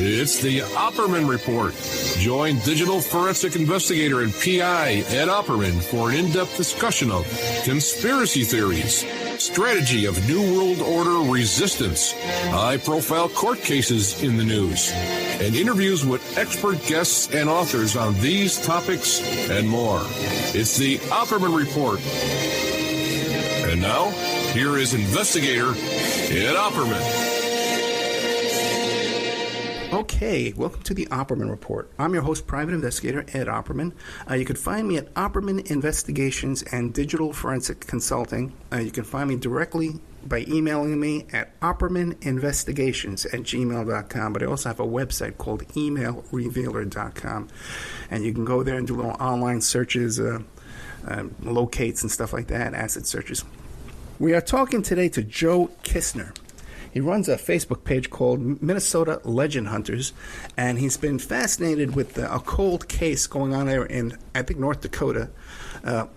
It's the Opperman Report. Join digital forensic investigator and PI Ed Opperman for an in-depth discussion of conspiracy theories, strategy of New World Order resistance, high-profile court cases in the news, and interviews with expert guests and authors on these topics and more. It's the Opperman Report. And now, here is investigator Ed Opperman. Okay, welcome to the Opperman Report. I'm your host, Private Investigator Ed Opperman. You can find me at Opperman Investigations and Digital Forensic Consulting. You can find me directly by emailing me at oppermaninvestigations@gmail.com, but I also have a website called emailrevealer.com, and you can go there and do little online searches, locates and stuff like that, asset searches. We are talking today to Joe Kisner. He runs a Facebook page called Minnesota Legend Hunters, and he's been fascinated with a cold case going on there in, I think, North Dakota. And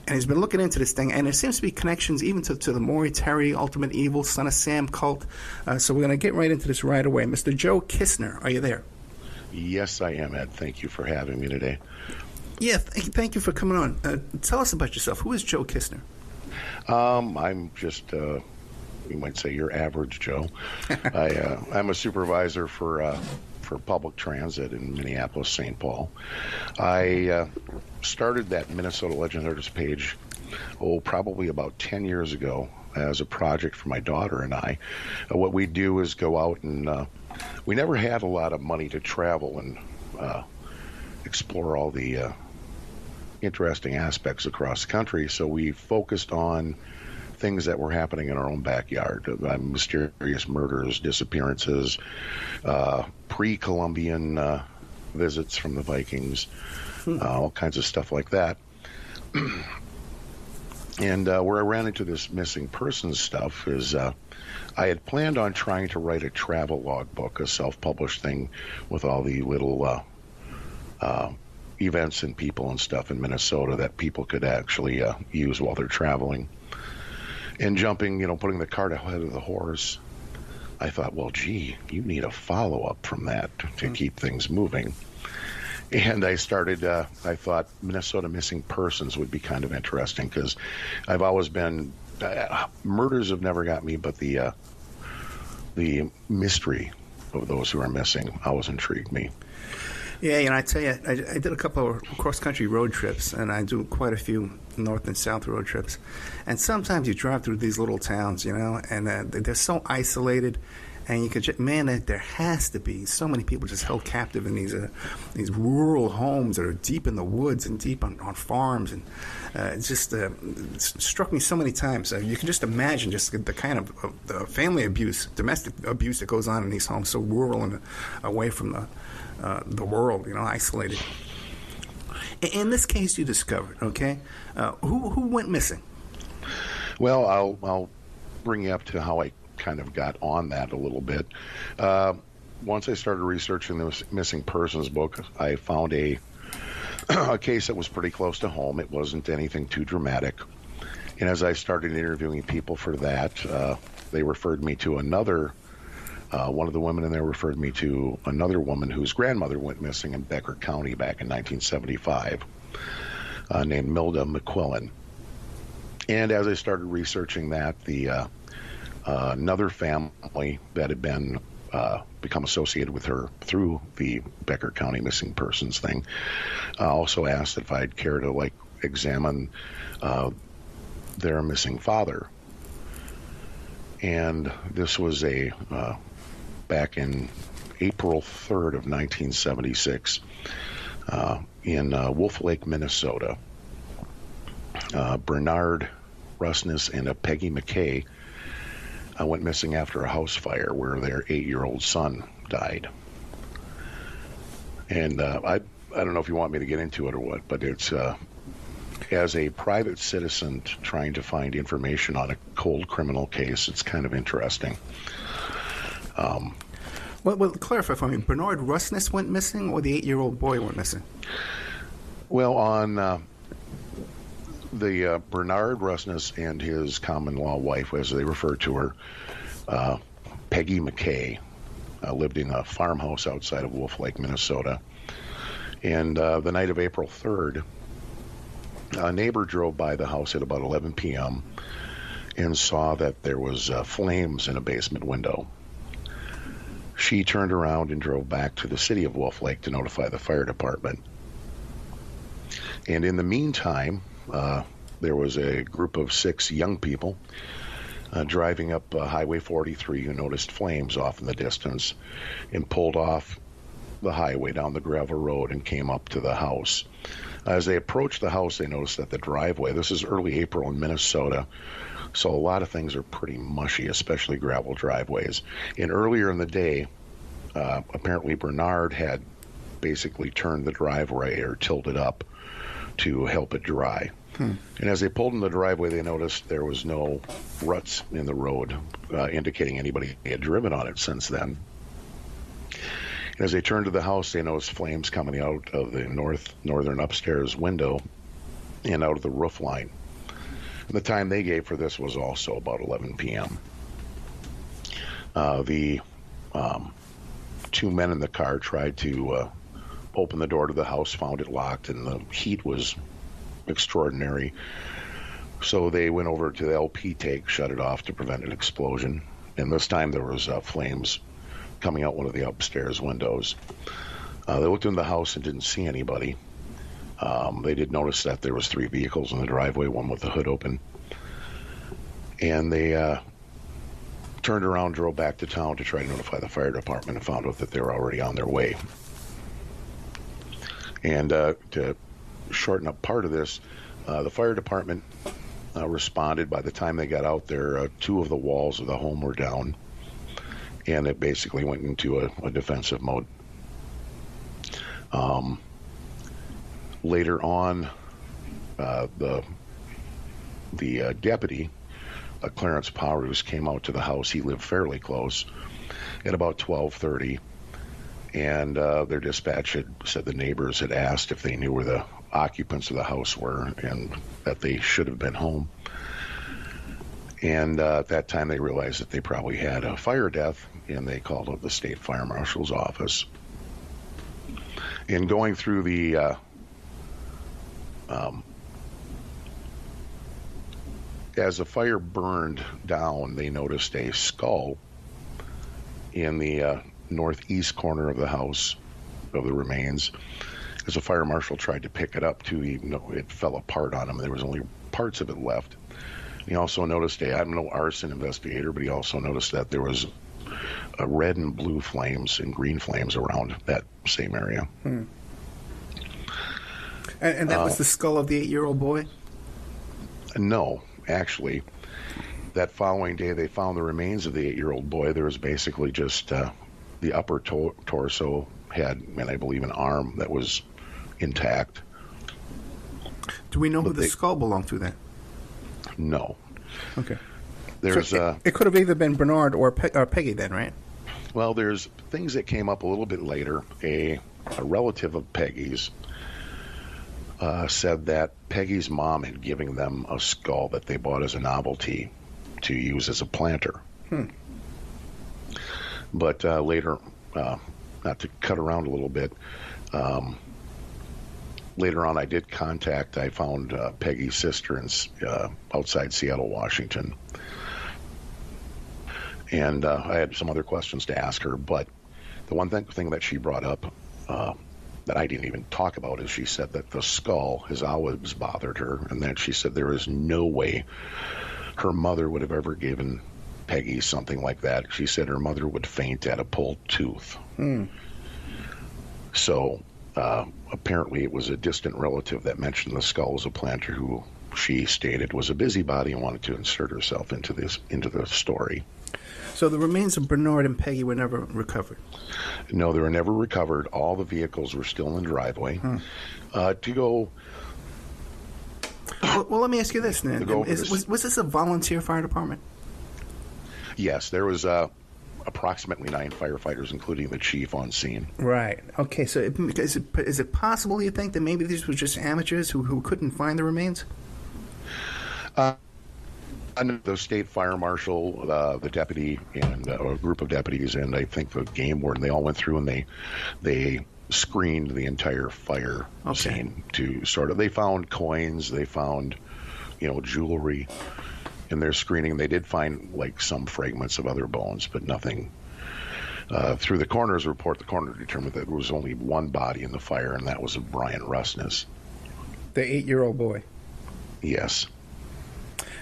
he's been looking into this thing, and there seems to be connections even to the Maury Terry, Ultimate Evil, Son of Sam cult. So we're going to get right into this right away. Mr. Joe Kisner, are you there? Yes, I am, Ed. Thank you for having me today. Yeah, thank you for coming on. Tell us about yourself. Who is Joe Kisner? I'm just... you might say your average Joe. I'm a supervisor for public transit in Minneapolis, St. Paul. I started that Minnesota Legend Hunters page, probably about 10 years ago as a project for my daughter and I. What we do is go out and we never had a lot of money to travel and explore all the interesting aspects across the country, so we focused on things that were happening in our own backyard, mysterious murders, disappearances, pre-Columbian visits from the Vikings, all kinds of stuff like that. And where I ran into this missing persons stuff is I had planned on trying to write a travel log book, a self-published thing with all the little events and people and stuff in Minnesota that people could actually use while they're traveling. And jumping, putting the cart ahead of the horse, I thought, well, gee, you need a follow-up from that to keep things moving. And I started, I thought Minnesota missing persons would be kind of interesting because I've always been, murders have never got me, but the mystery of those who are missing always intrigued me. Yeah, I tell you, I did a couple of cross-country road trips, and I do quite a few north and south road trips. And sometimes you drive through these little towns, and they're so isolated, and you could just, there has to be so many people just held captive in these rural homes that are deep in the woods and deep on farms. And it just struck me so many times. You can just imagine just the kind of the family abuse, domestic abuse that goes on in these homes, so rural and away from the world, isolated. In this case you discovered, okay, who went missing? Well, I'll bring you up to how I kind of got on that a little bit. Once I started researching the missing persons book, I found a case that was pretty close to home. It wasn't anything too dramatic. And as I started interviewing people for that, they referred me to another one of the women in there referred me to another woman whose grandmother went missing in Becker County back in 1975, named Milda McQuillan. And as I started researching that, another family that had been become associated with her through the Becker County missing persons thing also asked if I'd care to examine their missing father. And this was back in April 3rd of 1976 in Wolf Lake, Minnesota. Bernard Rusness and Peggy McKay went missing after a house fire where their 8-year-old son died. And I don't know if you want me to get into it or what, but it's as a private citizen trying to find information on a cold criminal case, it's kind of interesting. Well, clarify for me. Bernard Rusness went missing, or the 8-year-old boy went missing? Well, on the Bernard Rusness and his common-law wife, as they refer to her, Peggy McKay, lived in a farmhouse outside of Wolf Lake, Minnesota. And the night of April 3rd, a neighbor drove by the house at about 11 p.m. and saw that there was flames in a basement window. She turned around and drove back to the city of Wolf Lake to notify the fire department. And in the meantime, there was a group of 6 young people driving up Highway 43 who noticed flames off in the distance and pulled off the highway down the gravel road and came up to the house. As they approached the house, they noticed that the driveway, this is early April in Minnesota, so a lot of things are pretty mushy, especially gravel driveways. And earlier in the day, apparently Bernard had basically turned the driveway or tilted up to help it dry. And as they pulled in the driveway, they noticed there was no ruts in the road, indicating anybody had driven on it since then. And as they turned to the house, they noticed flames coming out of the northern upstairs window and out of the roof line. And the time they gave for this was also about 11 p.m. The 2 men in the car tried to open the door to the house, found it locked, and the heat was extraordinary. So they went over to the LP tank, shut it off to prevent an explosion. And this time there was flames coming out one of the upstairs windows. They looked in the house and didn't see anybody. They did notice that there was 3 vehicles in the driveway, one with the hood open. And they turned around, drove back to town to try to notify the fire department, and found out that they were already on their way. And to shorten up part of this, the fire department responded. By the time they got out there, 2 of the walls of the home were down, and it basically went into a defensive mode. Later on, the deputy, Clarence Powers, came out to the house. He lived fairly close at about 12:30, and their dispatch had said the neighbors had asked if they knew where the occupants of the house were and that they should have been home. And at that time, they realized that they probably had a fire death, and they called up the state fire marshal's office. In going through the as the fire burned down, they noticed a skull in the northeast corner of the house, of the remains. As the fire marshal tried to pick it up, it fell apart on him. There was only parts of it left. He also noticed I don't know, arson investigator, but he also noticed that there was red and blue flames and green flames around that same area. And that was the skull of the 8-year-old boy? No, actually. That following day, they found the remains of the 8-year-old boy. There was basically just the upper torso had, and I believe, an arm that was intact. Do we know who the skull belonged to then? No. Okay. There's it could have either been Bernard or Peggy then, right? Well, there's things that came up a little bit later. A relative of Peggy's said that Peggy's mom had given them a skull that they bought as a novelty to use as a planter. But later, not to cut around a little bit, later on I found Peggy's sister outside Seattle, Washington. And I had some other questions to ask her, but the one thing that she brought up that I didn't even talk about is she said that the skull has always bothered her, and that she said there is no way her mother would have ever given Peggy something like that. She said her mother would faint at a pulled tooth. So apparently it was a distant relative that mentioned the skull as a planter who she stated was a busybody and wanted to insert herself into the story. So the remains of Bernard and Peggy were never recovered? No, they were never recovered. All the vehicles were still in the driveway. To go... Well, let me ask you this, then. Was this a volunteer fire department? Yes, there was approximately 9 firefighters, including the chief, on scene. Right. Okay, so is it possible, you think, that maybe these were just amateurs who couldn't find the remains? The state fire marshal, the deputy, and a group of deputies, and I think the game warden, they all went through and they screened the entire fire scene to sort of. They found coins, they found, jewelry in their screening. They did find like some fragments of other bones, but nothing. Through the coroner's report, the coroner determined that there was only one body in the fire, and that was of Bernard Rusness. The 8-year-old boy. Yes.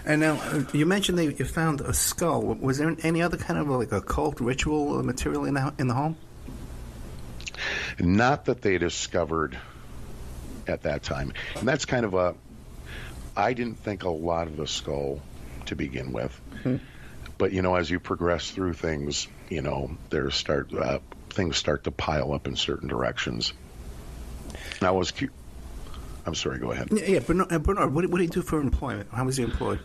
And now, you mentioned that you found a skull. Was there any other kind of like occult ritual material in the home? Not that they discovered at that time. And that's kind of I didn't think a lot of the skull to begin with. But, as you progress through things, things start to pile up in certain directions. And I was curious. I'm sorry, go ahead. Yeah, Bernard, what did he do for employment? How was he employed?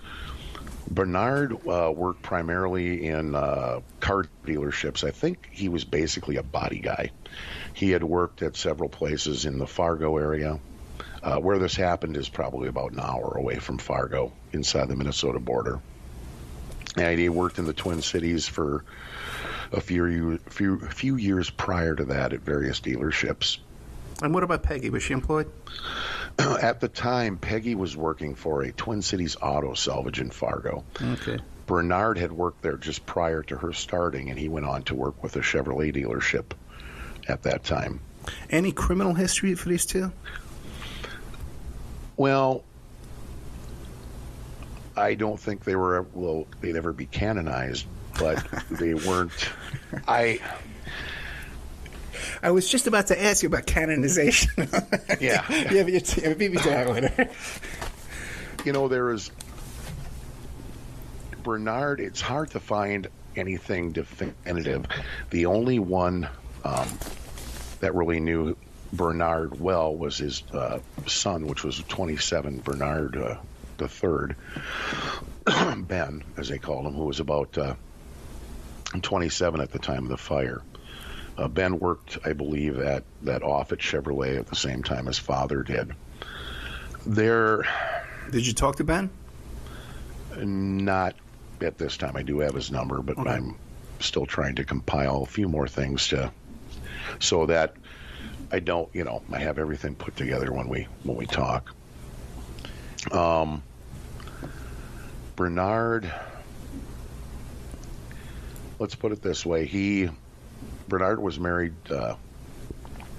Bernard worked primarily in car dealerships. I think he was basically a body guy. He had worked at several places in the Fargo area. Where this happened is probably about an hour away from Fargo, inside the Minnesota border. And he worked in the Twin Cities for a few years prior to that at various dealerships. And what about Peggy? Was she employed? At the time, Peggy was working for a Twin Cities auto salvage in Fargo. Okay. Bernard had worked there just prior to her starting, and he went on to work with a Chevrolet dealership at that time. Any criminal history for these two? Well, I don't think they'd ever be canonized, but they weren't. I was just about to ask you about canonization. Yeah. You beat me to that later. There is Bernard. It's hard to find anything definitive. The only one that really knew Bernard well was his son, which was 27, Bernard III, Ben, as they called him, who was about 27 at the time of the fire. Ben worked, I believe, at that off at Chevrolet at the same time his father did. Did you talk to Ben? Not at this time. I do have his number, but okay. I'm still trying to compile a few more things so that I don't, I have everything put together when we talk. Bernard, let's put it this way. Bernard was married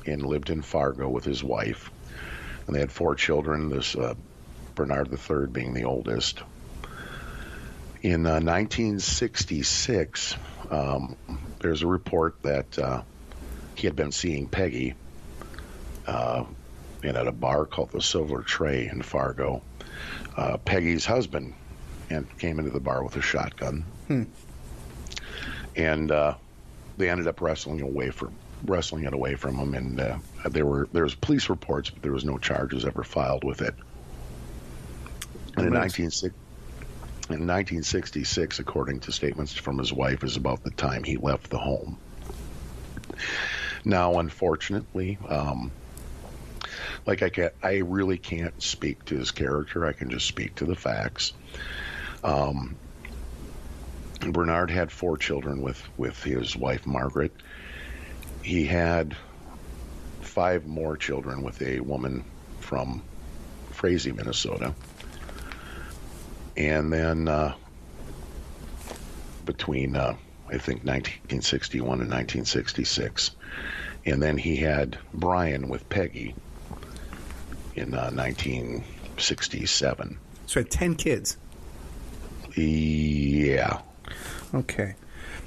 and lived in Fargo with his wife, and they had 4 children, this Bernard III being the oldest. In 1966, there's a report that he had been seeing Peggy at a bar called the Silver Tray in Fargo. Peggy's husband came into the bar with a shotgun, and they ended up wrestling it away from him, and there was police reports, but there was no charges ever filed with it. And in 1966, according to statements from his wife, is about the time he left the home. Now, unfortunately, I really can't speak to his character. I can just speak to the facts. Bernard had 4 children with his wife, Margaret. He had 5 more children with a woman from Frazee, Minnesota. And then between, I think, 1961 and 1966. And then he had Brian with Peggy in 1967. So he had 10 kids? Yeah. Okay.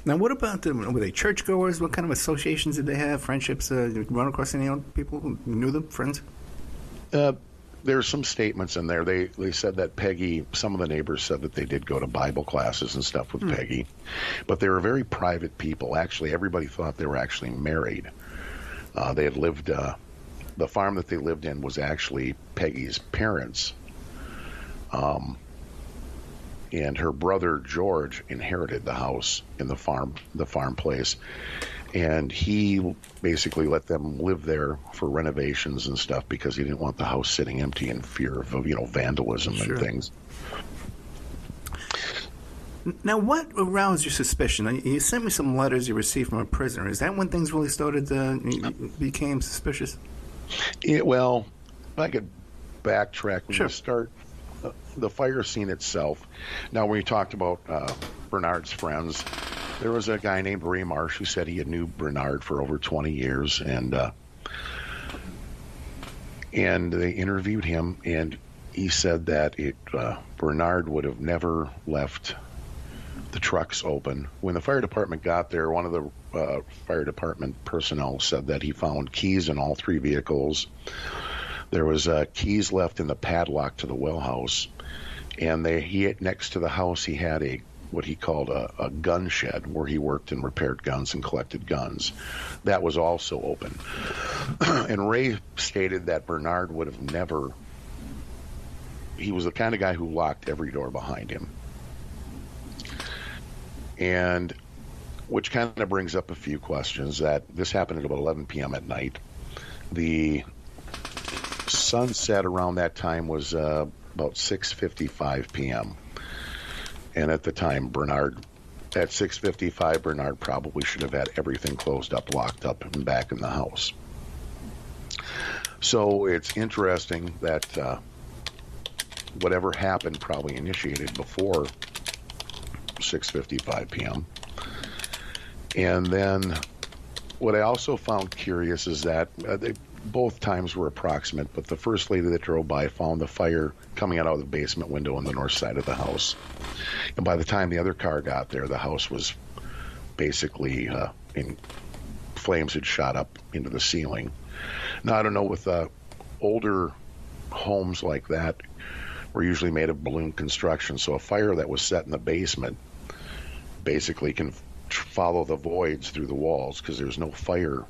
Now, what about them? Were they churchgoers? What kind of associations did they have? Friendships? Run across any other people who knew them? Friends? There's some statements in there. They said that Peggy, some of the neighbors said that they did go to Bible classes and stuff with Peggy, but they were very private people. Actually, everybody thought they were actually married. They had lived, the farm that they lived in was actually Peggy's parents'. And her brother George inherited the house in the farm place, and he basically let them live there for renovations and stuff because he didn't want the house sitting empty in fear of vandalism and things. Now, what aroused your suspicion? Now, you sent me some letters you received from a prisoner. Is that when things really started became suspicious? Well, I could backtrack. When Sure. you start the fire scene itself. Now, when you talked about Bernard's friends, there was a guy named Ray Marsh who said he had knew Bernard for over 20 years, and they interviewed him, and he said that Bernard would have never left the trucks open. When the fire department got there, one of the fire department personnel said that he found keys in all three vehicles. There was keys left in the padlock to the well house, and next to the house he had what he called a gun shed where he worked and repaired guns and collected guns. That was also open. And Ray stated that Bernard would have never. He was the kind of guy who locked every door behind him. And which kind of brings up a few questions. That this happened at about 11 p.m. at night. The sunset around that time was about 6:55 p.m. And at the time, at 6:55, Bernard probably should have had everything closed up, locked up, and back in the house. So it's interesting that whatever happened probably initiated before 6:55 p.m. And then what I also found curious is that both times were approximate, but the first lady that drove by found the fire coming out of the basement window on the north side of the house. And by the time the other car got there, the house was basically in flames had shot up into the ceiling. Now, I don't know, with older homes like that were usually made of balloon construction, so a fire that was set in the basement basically can follow the voids through the walls because there's no fire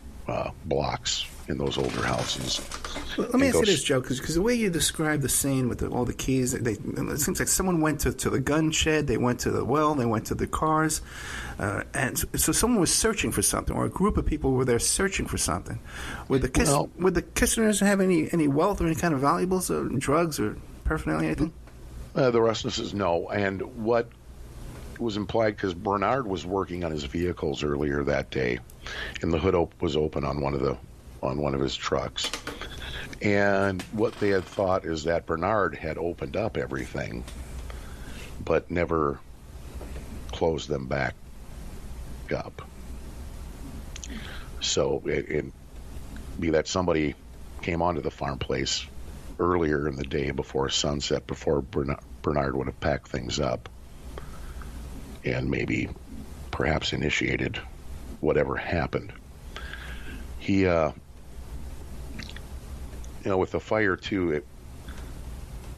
blocks in those older houses. Well, let me ask you this, Joe, because the way you described the scene with all the keys, it seems like someone went to the gun shed, they went to the well, they went to the cars, and so someone was searching for something, or a group of people were there searching for something. Would the Kisners have any wealth or any kind of valuables, or drugs, or paraphernalia, anything? The Rusnesses, no. And what was implied, because Bernard was working on his vehicles earlier that day, and the hood was open on one of his trucks. And what they had thought is that Bernard had opened up everything, but never closed them back up. So it be that somebody came onto the farm place earlier in the day before sunset, before Bernard would have packed things up, and maybe perhaps initiated whatever happened. He, with the fire too,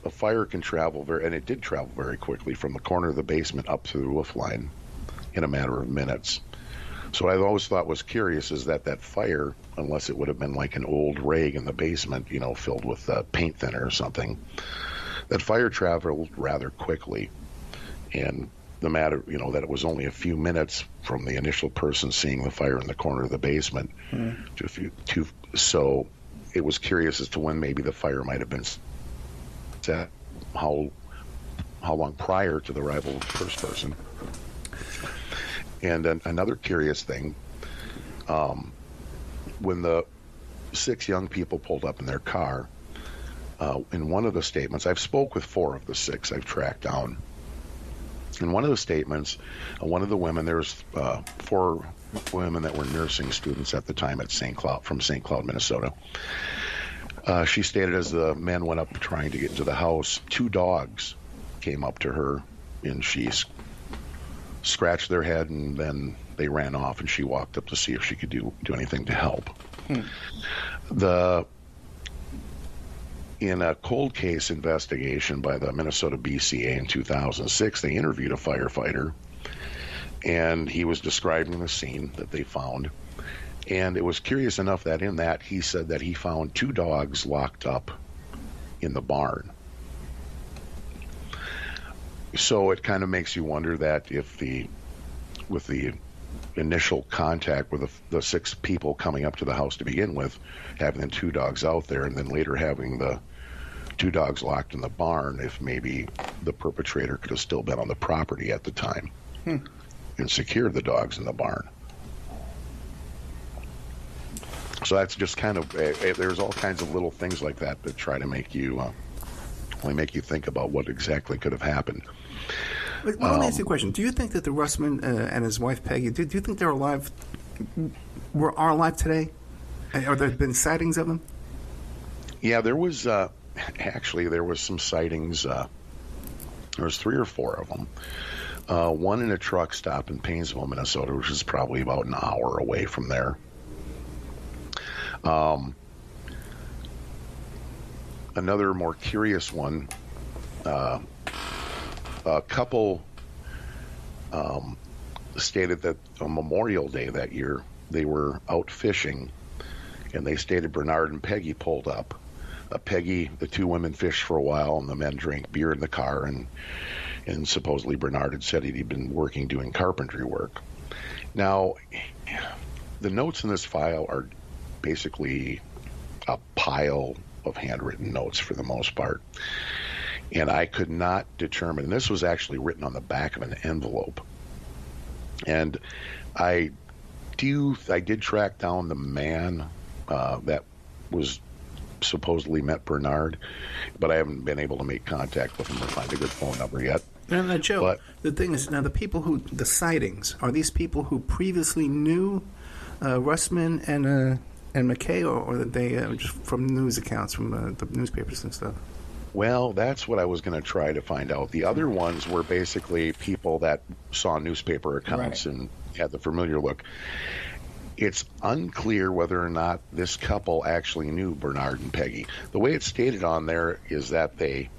the fire can travel and it did travel very quickly from the corner of the basement up to the roof line in a matter of minutes. So what I've always thought was curious is that fire, unless it would have been like an old rag in the basement, filled with paint thinner or something, that fire traveled rather quickly. And the matter, that it was only a few minutes from the initial person seeing the fire in the corner of the basement so it was curious as to when maybe the fire might have been set, how long prior to the arrival of the first person. And another curious thing, when the 6 young people pulled up in their car, in one of the statements, I've spoke with 4 of the 6 I've tracked down. In one of the statements, one of the women, there was 4 women that were nursing students at the time at from St. Cloud, Minnesota. She stated as the men went up trying to get into the house, 2 dogs came up to her, and she scratched their head, and then they ran off, and she walked up to see if she could do anything to help. In a cold case investigation by the Minnesota BCA in 2006, they interviewed a firefighter, and he was describing the scene that they found. And it was curious enough that in that he said that he found 2 dogs locked up in the barn. So it kind of makes you wonder that with the initial contact with the 6 people coming up to the house to begin with, having the 2 dogs out there, and then later having the two dogs locked in the barn if maybe the perpetrator could have still been on the property at the time and secured the dogs in the barn. So that's just kind of there's all kinds of little things like that that try to make you think about what exactly could have happened. Well, let me ask you a question. Do you think that the Russman and his wife Peggy, do you think they're alive? Are alive today? Are there been sightings of them? Yeah, there was actually some sightings. There was 3 or 4 of them. One in a truck stop in Paynesville, Minnesota, which is probably about an hour away from there. Another more curious one, a couple stated that on Memorial Day that year they were out fishing, and they stated Bernard and Peggy pulled up. Peggy, the 2 women fished for a while, and the men drank beer in the car, and supposedly Bernard had said he'd been working doing carpentry work. Now, the notes in this file are basically a pile of handwritten notes for the most part, and I could not determine, and this was actually written on the back of an envelope, and I did track down the man that was supposedly met Bernard, but I haven't been able to make contact with him or find a good phone number yet. Now, Joe, the thing is, now the sightings, are these people who previously knew Russman and McKay, or are they just from news accounts, from the newspapers and stuff? Well, that's what I was going to try to find out. The other ones were basically people that saw newspaper accounts and had the familiar look. It's unclear whether or not this couple actually knew Bernard and Peggy. The way it's stated on there is that they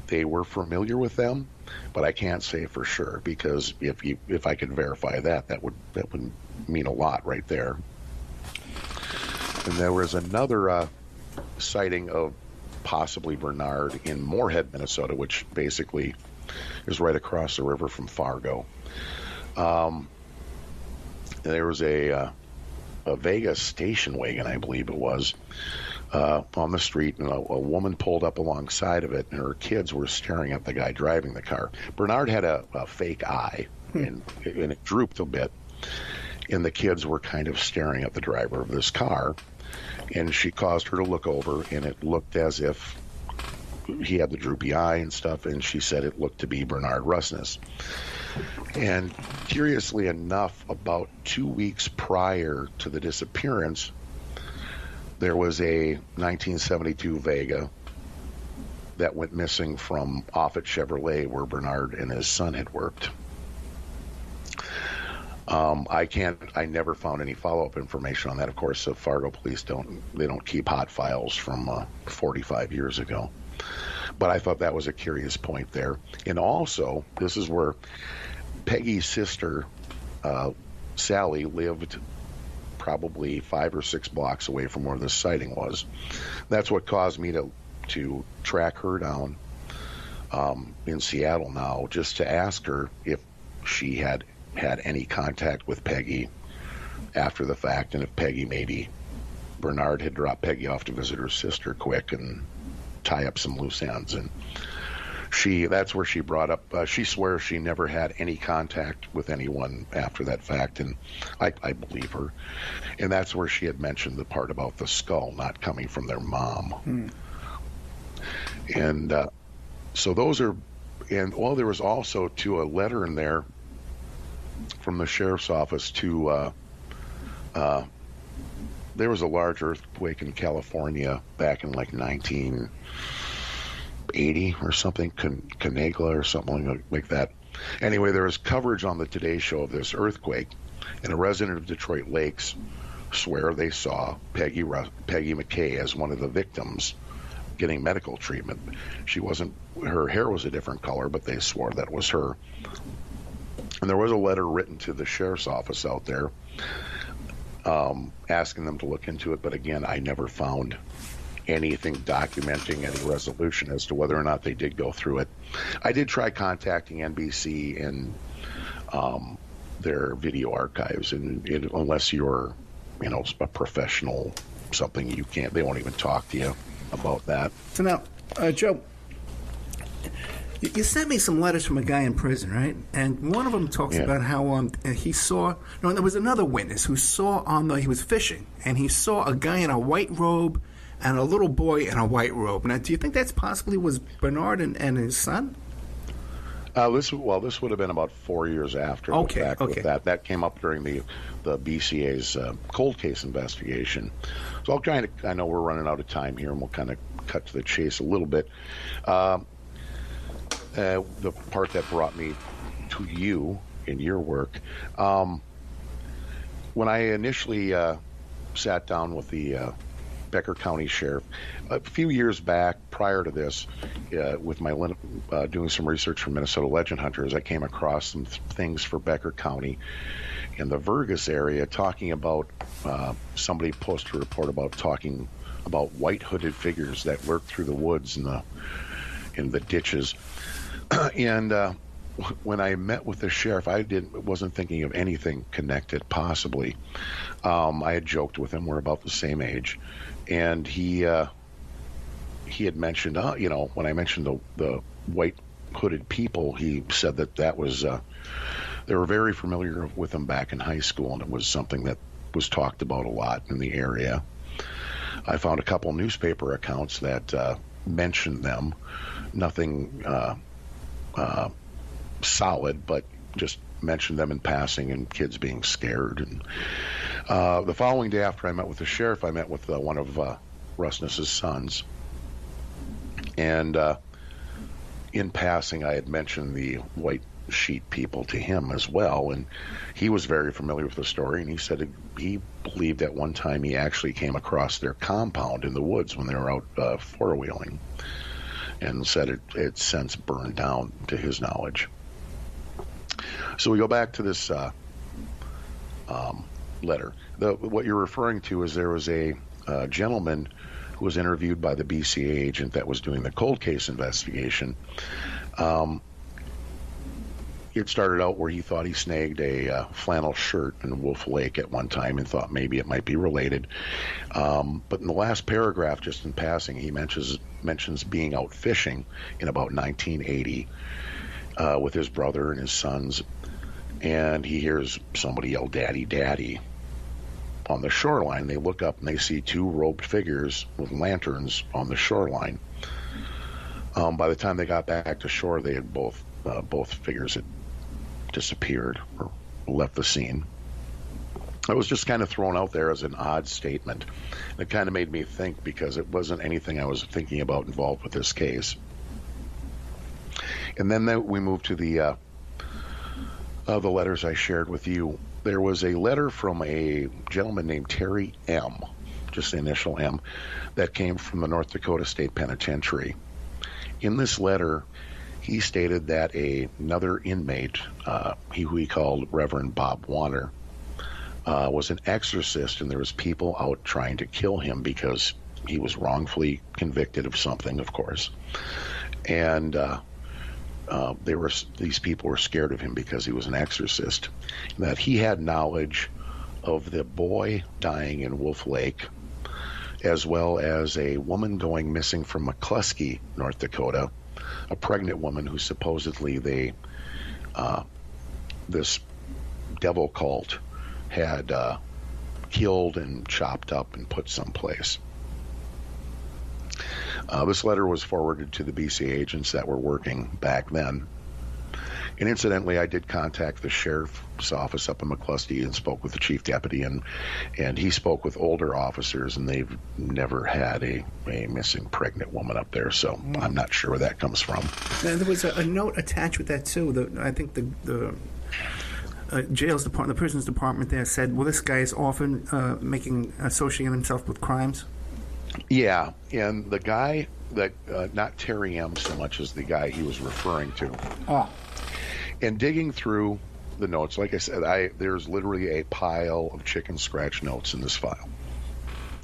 were familiar with them, but I can't say for sure, because if I could verify that would mean a lot right there. And there was another sighting of possibly Bernard in Moorhead, Minnesota, which basically is right across the river from Fargo. There was a Vegas station wagon, I believe it was, on the street, and a woman pulled up alongside of it, and her kids were staring at the guy driving the car. Bernard had a fake eye, and it drooped a bit, and the kids were kind of staring at the driver of this car, and she caused her to look over, and it looked as if he had the droopy eye and stuff, and she said it looked to be Bernard Rusness. And curiously enough, about 2 weeks prior to the disappearance, there was a 1972 Vega that went missing from Offutt Chevrolet, where Bernard and his son had worked. I never found any follow-up information on that. Of course, the Fargo police don't keep hot files from 45 years ago. But I thought that was a curious point there. And also, this is where Peggy's sister, Sally, lived probably 5 or 6 blocks away from where this sighting was. That's what caused me to track her down in Seattle now, just to ask her if she had any contact with Peggy after the fact, and if maybe Bernard had dropped Peggy off to visit her sister quick and tie up some loose ends. And that's where she brought up, she swears she never had any contact with anyone after that fact, and I believe her. And that's where she had mentioned the part about the skull not coming from their mom. And so those are, and well, there was also a letter in there from the sheriff's office to, there was a large earthquake in California back in like 1980 or something, Canagla or something like that. Anyway, there was coverage on the Today Show of this earthquake, and a resident of Detroit Lakes swear they saw Peggy McKay as one of the victims getting medical treatment. Her hair was a different color, but they swore that was her. And there was a letter written to the sheriff's office out there asking them to look into it, but again, I never found anything documenting any resolution as to whether or not they did go through it. I did try contacting NBC and their video archives, and unless you're, a professional, they won't even talk to you about that. So now, Joe, you sent me some letters from a guy in prison, right? And one of them talks about how he saw. No, there was another witness who saw he was fishing, and he saw a guy in a white robe and a little boy in a white robe. Now, do you think that's possibly was Bernard and his son? This would have been about 4 years after. Okay. That came up during the BCA's cold case investigation. So I know we're running out of time here, and we'll kind of cut to the chase a little bit. The part that brought me to you in your work, when I initially sat down with the Becker County Sheriff a few years back, prior to this, with my doing some research for Minnesota Legend Hunters, I came across some things for Becker County in the Vergas area, talking about somebody posted a report about talking about white hooded figures that lurk through the woods and in the ditches. And when I met with the sheriff, I wasn't thinking of anything connected, possibly. I had joked with him, we're about the same age, and he had mentioned, when I mentioned the white hooded people, he said that was they were very familiar with them back in high school, and it was something that was talked about a lot in the area. I found a couple newspaper accounts that mentioned them, nothing solid, but just mentioned them in passing and kids being scared. And the following day after I met with the sheriff, I met with one of Rusness's sons, and in passing I had mentioned the white sheet people to him as well, and he was very familiar with the story, and he said he believed at one time he actually came across their compound in the woods when they were out four-wheeling, and said it's since burned down to his knowledge. So we go back to this letter. What you're referring to is there was a gentleman who was interviewed by the BCA agent that was doing the cold case investigation. It started out where he thought he snagged a flannel shirt in Wolf Lake at one time and thought maybe it might be related. But in the last paragraph, just in passing, he mentions being out fishing in about 1980 with his brother and his sons, and he hears somebody yell, "Daddy, Daddy." On the shoreline, they look up and they see two robed figures with lanterns on the shoreline. By the time they got back to shore, they had both figures had disappeared or left the scene. It was just kind of thrown out there as an odd statement. It kind of made me think, because it wasn't anything I was thinking about involved with this case. And then we moved to the letters I shared with you. There was a letter from a gentleman named Terry M., just the initial M, that came from the North Dakota State Penitentiary. In this letter, he stated that another inmate, who he called Reverend Bob Warner, was an exorcist, and there was people out trying to kill him because he was wrongfully convicted of something, of course. And these people were scared of him because he was an exorcist. That he had knowledge of the boy dying in Wolf Lake, as well as a woman going missing from McCluskey, North Dakota, a pregnant woman who supposedly this devil cult had killed and chopped up and put someplace. This letter was forwarded to the BC agents that were working back then. And incidentally, I did contact the sheriff's office up in McCluskey and spoke with the chief deputy, and he spoke with older officers, and they've never had a missing pregnant woman up there, so I'm not sure where that comes from. And there was a note attached with that, too. I think the jails department, the prisons department there said, well, this guy is often associating himself with crimes. Yeah, and the guy that, not Terry M. so much as the guy he was referring to. And digging through the notes, like I said, there's literally a pile of chicken scratch notes in this file.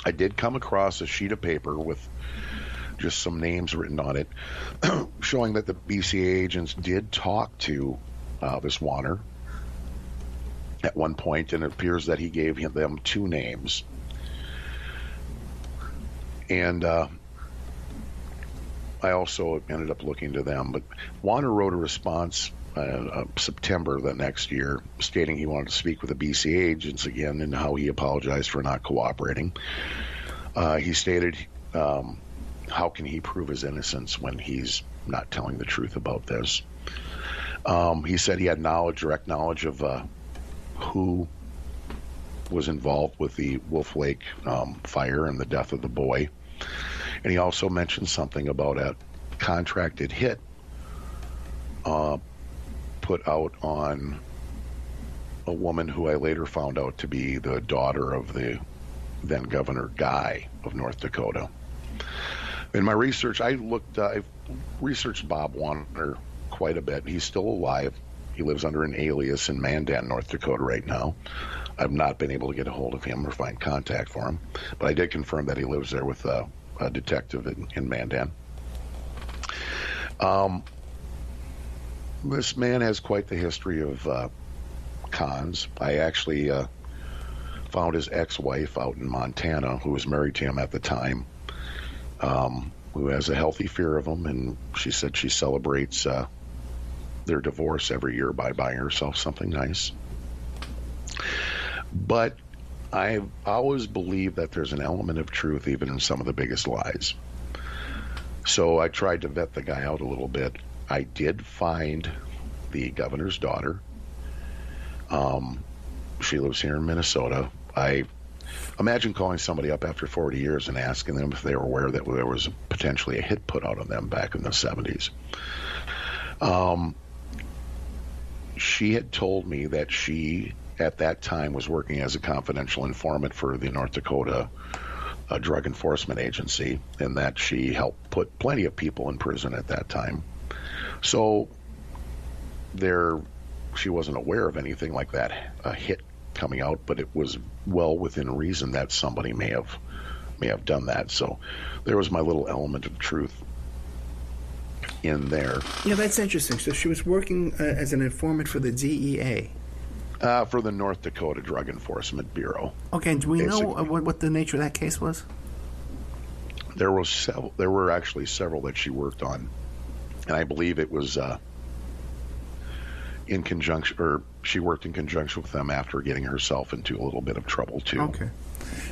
I did come across a sheet of paper with just some names written on it, showing that the BCA agents did talk to this Warner at one point, and it appears that he gave them two names. And I also ended up looking to them. But Warner wrote a response September the next year stating he wanted to speak with the BC agents again and how he apologized for not cooperating. He stated, how can he prove his innocence when he's not telling the truth about this? He said he had direct knowledge of who was involved with the Wolf Lake fire and the death of the boy. And he also mentioned something about a contracted hit put out on a woman who I later found out to be the daughter of the then Governor Guy of North Dakota. In my research, I researched Bob Warner quite a bit. He's still alive. He lives under an alias in Mandan, North Dakota right now. I've not been able to get a hold of him or find contact for him, but I did confirm that he lives there with a detective in Mandan. This man has quite the history of cons. I actually found his ex-wife out in Montana, who was married to him at the time, who has a healthy fear of him, and she said she celebrates their divorce every year by buying herself something nice. But I've always believed that there's an element of truth even in some of the biggest lies. So I tried to vet the guy out a little bit. I did find the governor's daughter. She lives here in Minnesota. I imagine calling somebody up after 40 years and asking them if they were aware that there was potentially a hit put out on them back in the 70s. She had told me that she, at that time, was working as a confidential informant for the North Dakota Drug Enforcement Agency, and that she helped put plenty of people in prison at that time. So she wasn't aware of anything like that, a hit coming out, but it was well within reason that somebody may have done that. So there was my little element of truth in there. Yeah, that's interesting. So she was working as an informant for the DEA. For the North Dakota Drug Enforcement Bureau. Okay, and do we know what the nature of that case was? There were actually several that she worked on, and I believe it was in conjunction, or she worked in conjunction with them after getting herself into a little bit of trouble too. Okay.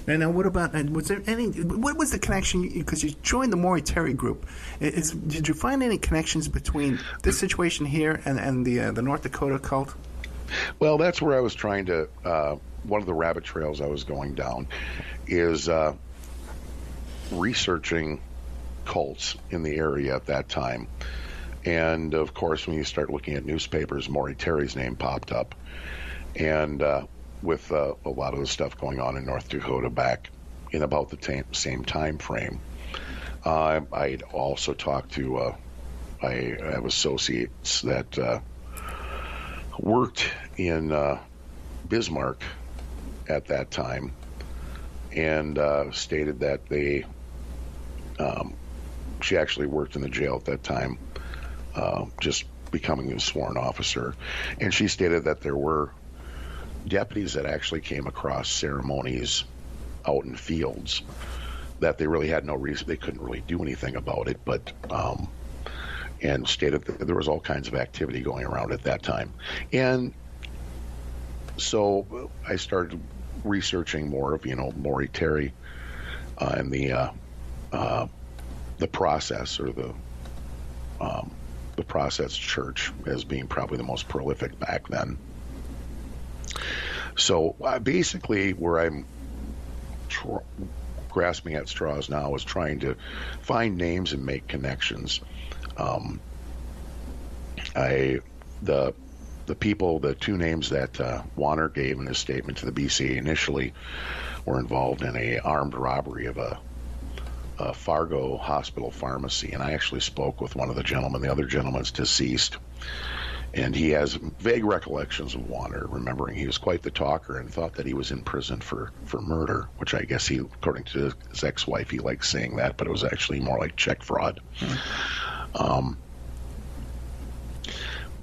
Now what about? Was there any? What was the connection? Because you joined the Maury Terry group. Did you find any connections between this situation here and the North Dakota cult? Well, that's where I was trying to. One of the rabbit trails I was going down is researching cults in the area at that time. And of course, when you start looking at newspapers, Maury Terry's name popped up. And with a lot of the stuff going on in North Dakota back in about the same time frame, I'd also talked to, I have associates that worked in Bismarck at that time, and stated that she actually worked in the jail at that time, just becoming a sworn officer. And she stated that there were deputies that actually came across ceremonies out in fields that they really had no reason, they couldn't really do anything about it, but and stated that there was all kinds of activity going around at that time. And so I started researching more of, Maury Terry and the process, or the Process Church, as being probably the most prolific back then. So basically where I'm grasping at straws now is trying to find names and make connections. The people, the two names that Warner gave in his statement to the BCA initially were involved in a armed robbery of a Fargo hospital pharmacy, and I actually spoke with one of the gentlemen. The other gentleman's deceased, and he has vague recollections of Warner, remembering he was quite the talker and thought that he was in prison for murder, which I guess he, according to his ex-wife, he liked saying that, but it was actually more like check fraud.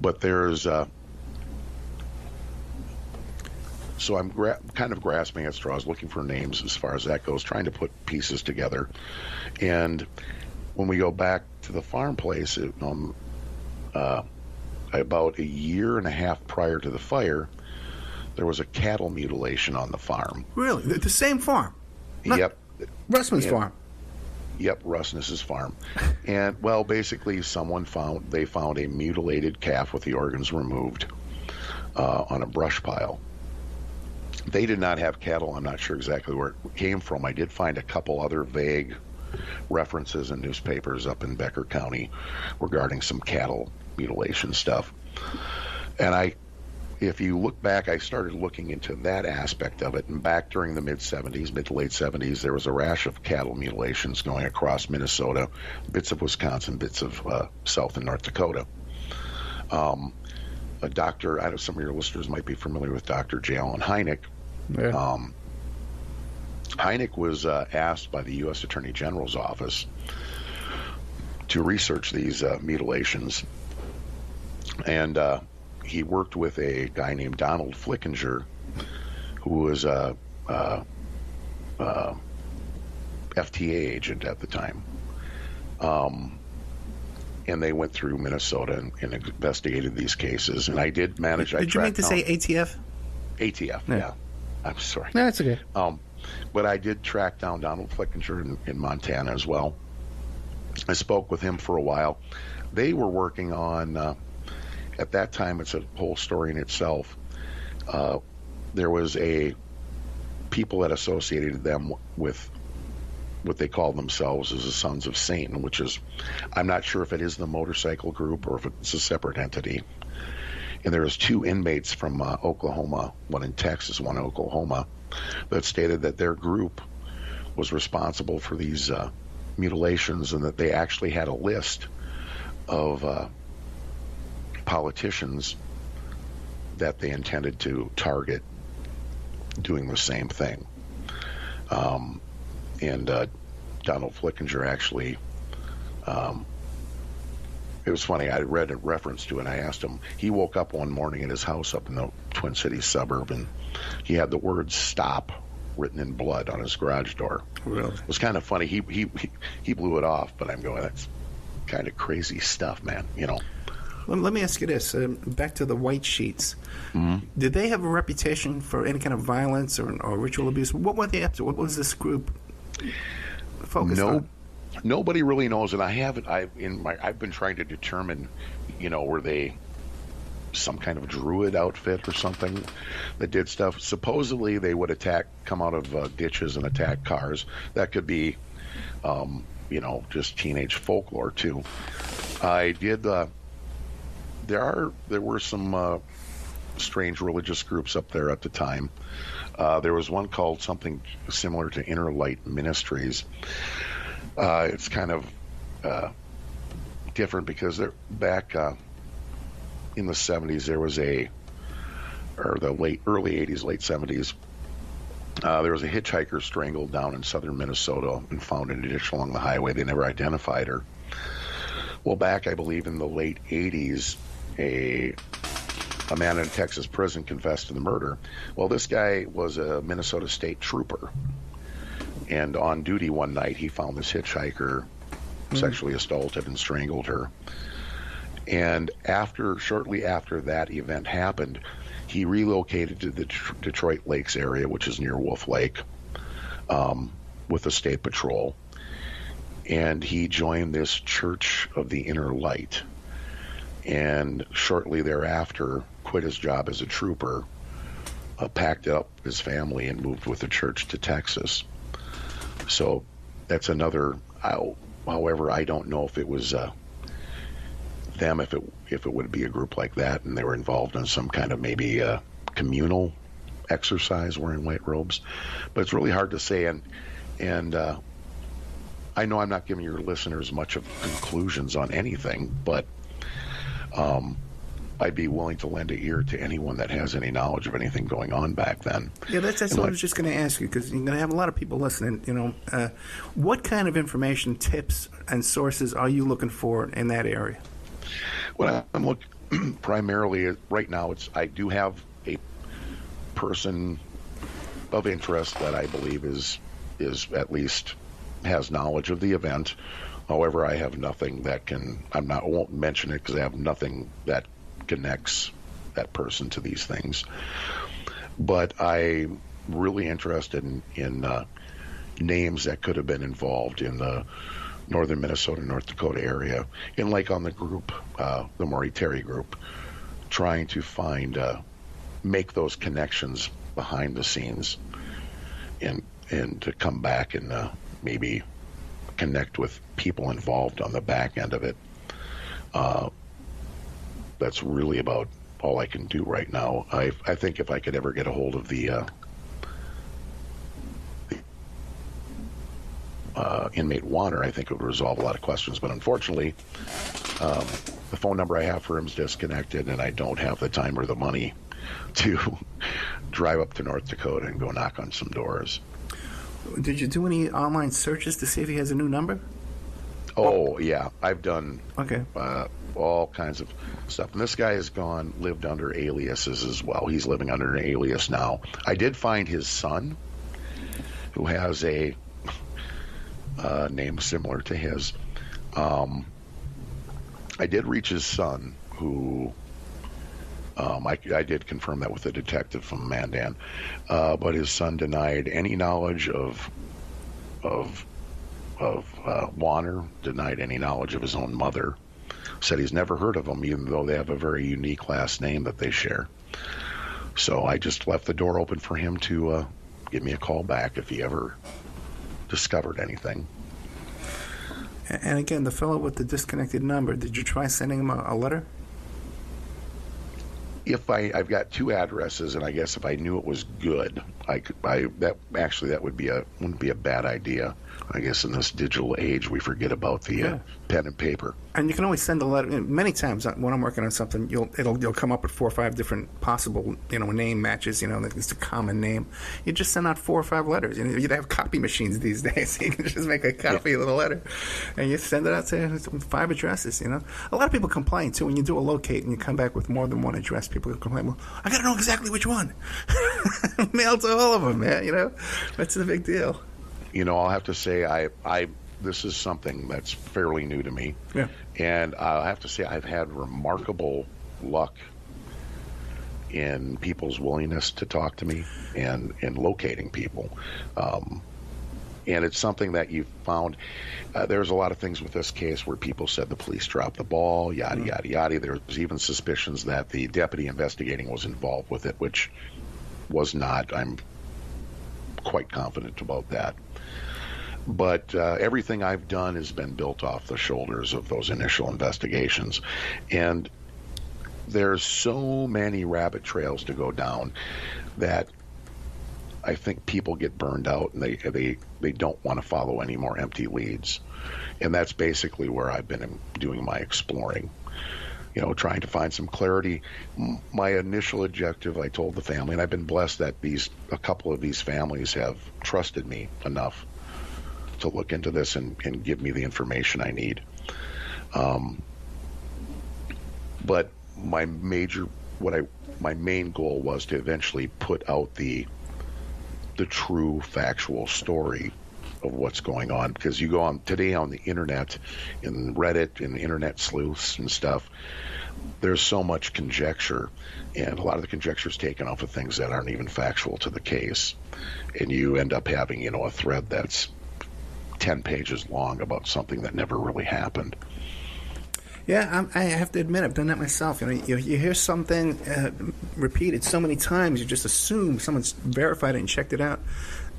But there's so I'm kind of grasping at straws, looking for names as far as that goes, trying to put pieces together. And when we go back to the farm place, about a year and a half prior to the fire, there was a cattle mutilation on the farm. Really? The same farm? Yep. Rusness farm? Yep, Rusness's farm. And, well, basically they found a mutilated calf with the organs removed on a brush pile. They did not have cattle. I'm not sure exactly where it came from. I did find a couple other vague references in newspapers up in Becker County regarding some cattle mutilation stuff. And if you look back, I started looking into that aspect of it. And back during the mid to late 70s, there was a rash of cattle mutilations going across Minnesota, bits of Wisconsin, bits of South and North Dakota. A doctor, I know some of your listeners might be familiar with Dr. J. Allen Hynek. Yeah. Hynek was asked by the U.S. Attorney General's office to research these mutilations. And he worked with a guy named Donald Flickinger, who was a FTA agent at the time. And they went through Minnesota and investigated these cases. And I did manage... Did you mean to say ATF? ATF, yeah. I'm sorry. No, that's okay. But I did track down Donald Flickinger in Montana as well. I spoke with him for a while. They were working on... at that time, it's a whole story in itself. There was people that associated them with what they called themselves as the Sons of Satan, which is, I'm not sure if it is the motorcycle group or if it's a separate entity. And there was 2 inmates from Oklahoma, one in Texas, one in Oklahoma, that stated that their group was responsible for these mutilations and that they actually had a list of politicians that they intended to target doing the same thing. And Donald Flickinger actually, it was funny, I read a reference to it, and I asked him, he woke up one morning at his house up in the Twin Cities suburb, and he had the word "stop" written in blood on his garage door. Really? It was kind of funny. He blew it off, but I'm going, that's kind of crazy stuff, man, you know. Well, let me ask you this. Back to the White Sheets. Mm-hmm. Did they have a reputation for any kind of violence or ritual abuse? What were they up to? What was this group focused on? Nobody really knows, and I've been trying to determine, were they some kind of druid outfit or something that did stuff? Supposedly they would come out of ditches and attack cars. That could be, just teenage folklore too. I did. There were some strange religious groups up there at the time. There was one called something similar to Inner Light Ministries. It's kind of different because back in the 70s, there was early 80s, late 70s, there was a hitchhiker strangled down in southern Minnesota and found in a ditch along the highway. They never identified her. Well, back, I believe, in the late 80s, a man in a Texas prison confessed to the murder. Well, this guy was a Minnesota State trooper. And on duty one night, he found this hitchhiker sexually assaulted and strangled her. And shortly after that event happened, he relocated to the Detroit Lakes area, which is near Wolf Lake, with the State Patrol. And he joined this Church of the Inner Light. And shortly thereafter, quit his job as a trooper, packed up his family, and moved with the church to Texas. So that's another. However, I don't know if it was them, if it would be a group like that, and they were involved in some kind of maybe communal exercise wearing white robes. But it's really hard to say. And I know I'm not giving your listeners much of conclusions on anything, but I'd be willing to lend an ear to anyone that has any knowledge of anything going on back then. Yeah, that's what I was just going to ask you, because you're going to have a lot of people listening. What kind of information, tips, and sources are you looking for in that area? Well, I'm looking primarily right now. I do have a person of interest that I believe is at least has knowledge of the event, However, I have nothing that I won't mention it because I have nothing that connects that person to these things. But I'm really interested in names that could have been involved in the northern Minnesota, North Dakota area, and like on the group, the Maury Terry group, trying to make those connections behind the scenes, and to come back and maybe connect with people involved on the back end of it. That's really about all I can do right now. I think if I could ever get a hold of the inmate Warner, I think it would resolve a lot of questions. But unfortunately, the phone number I have for him is disconnected, and I don't have the time or the money to drive up to North Dakota and go knock on some doors. Did you do any online searches to see if he has a new number? Oh, yeah. I've done okay. All kinds of stuff. And this guy has lived under aliases as well. He's living under an alias now. I did find his son, who has a name similar to his. I did reach his son, who I did confirm that with a detective from Mandan, but his son denied any knowledge of Warner, denied any knowledge of his own mother, said he's never heard of them, even though they have a very unique last name that they share. So I just left the door open for him to give me a call back if he ever discovered anything. And again, the fellow with the disconnected number, did you try sending him a letter? If I've got two addresses, and I guess if I knew it was good, that wouldn't be a bad idea. I guess in this digital age, we forget about the pen and paper. And you can always send a letter. Many times when I'm working on something, you'll come up with 4 or 5 different possible name matches. It's a common name. You just send out 4 or 5 letters. You'd have copy machines these days. You can just make a copy of the letter, and you send it out to 5 addresses. A lot of people complain too when you do a locate and you come back with more than one address. People complain, well, I got to know exactly which one. Mail to all of them, man. That's the big deal. I'll have to say this is something that's fairly new to me. Yeah. And I'll have to say I've had remarkable luck in people's willingness to talk to me and in locating people. And it's something that you've found. There's a lot of things with this case where people said the police dropped the ball, yada, yada, yada. There's even suspicions that the deputy investigating was involved with it, which was not. I'm quite confident about that. But everything I've done has been built off the shoulders of those initial investigations. And there's so many rabbit trails to go down that I think people get burned out and they don't want to follow any more empty leads. And that's basically where I've been doing my exploring, trying to find some clarity. My initial objective, I told the family, and I've been blessed that a couple of these families have trusted me enough to look into this and give me the information I need. But my main goal was to eventually put out the true factual story of what's going on, because you go on today on the internet, in Reddit, in the internet sleuths and stuff, there's so much conjecture, and a lot of the conjecture is taken off of things that aren't even factual to the case, and you end up having a thread that's 10 pages long about something that never really happened. Yeah, I have to admit, I've done that myself. You hear something repeated so many times, you just assume someone's verified it and checked it out,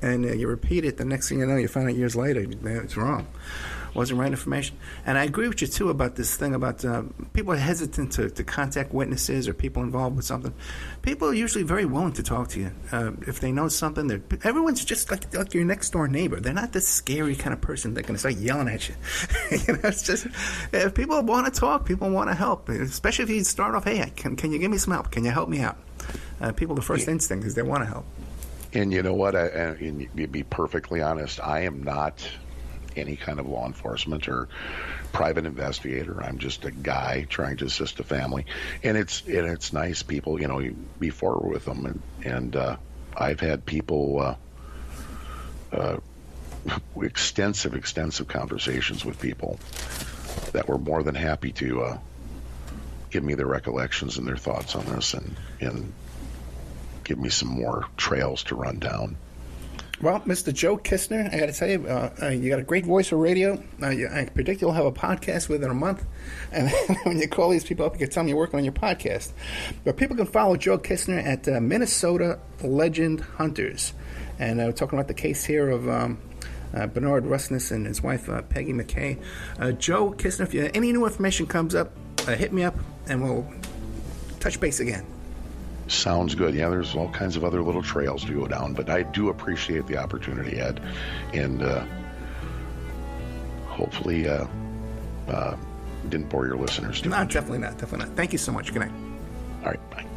and you repeat it. The next thing you know, you find out years later it's wrong. Wasn't right information. And I agree with you, too, about this thing about people are hesitant to contact witnesses or people involved with something. People are usually very willing to talk to you. If they know something, everyone's just like your next-door neighbor. They're not this scary kind of person that's going to start yelling at you. It's just, if people want to talk, people want to help, especially if you start off, hey, can you give me some help? Can you help me out? People, the first instinct is they want to help. And you know what? And to be perfectly honest, I am not any kind of law enforcement or private investigator. I'm just a guy trying to assist a family, and it's nice. People, you be forward with them, and I've had people extensive conversations with people that were more than happy to give me their recollections and their thoughts on this, and give me some more trails to run down. Well, Mr. Joe Kisner, I got to tell you, you got a great voice for radio. I predict you'll have a podcast within a month. And when you call these people up, you can tell them you're working on your podcast. But people can follow Joe Kisner at Minnesota Legend Hunters. And we're talking about the case here of Bernard Rusness and his wife, Peggy McKay. Joe Kisner, if any new information comes up, hit me up, and we'll touch base again. Sounds good. Yeah, there's all kinds of other little trails to go down, but I do appreciate the opportunity, Ed, and hopefully didn't bore your listeners too much. Definitely not. Thank you so much. Good night. All right, bye.